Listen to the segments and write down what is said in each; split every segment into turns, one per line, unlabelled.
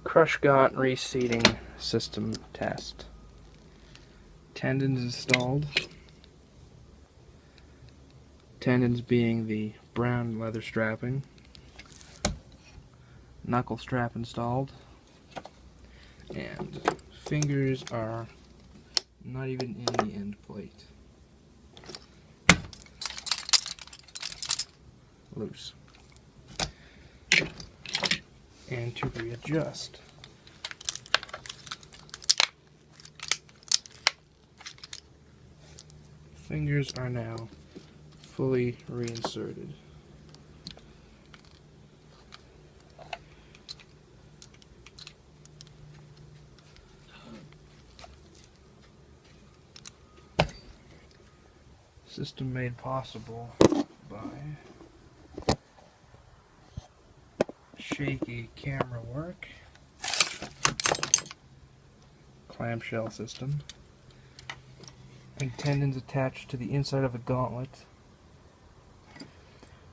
Crushgaunt reseating system test. Tendons installed. Tendons being the brown leather strapping. Knuckle strap installed. And fingers are not even in the end plate. Loose. And to readjust. Fingers are now fully reinserted. System made possible by shaky camera work, clamshell system, and tendons attached to the inside of a gauntlet,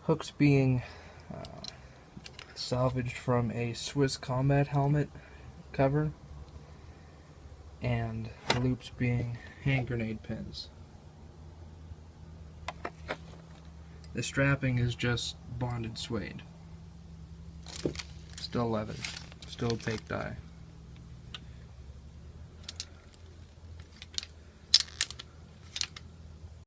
hooks being salvaged from a Swiss combat helmet cover, and loops being hand grenade pins. The strapping is just bonded suede. Still leather. Still opaque dye.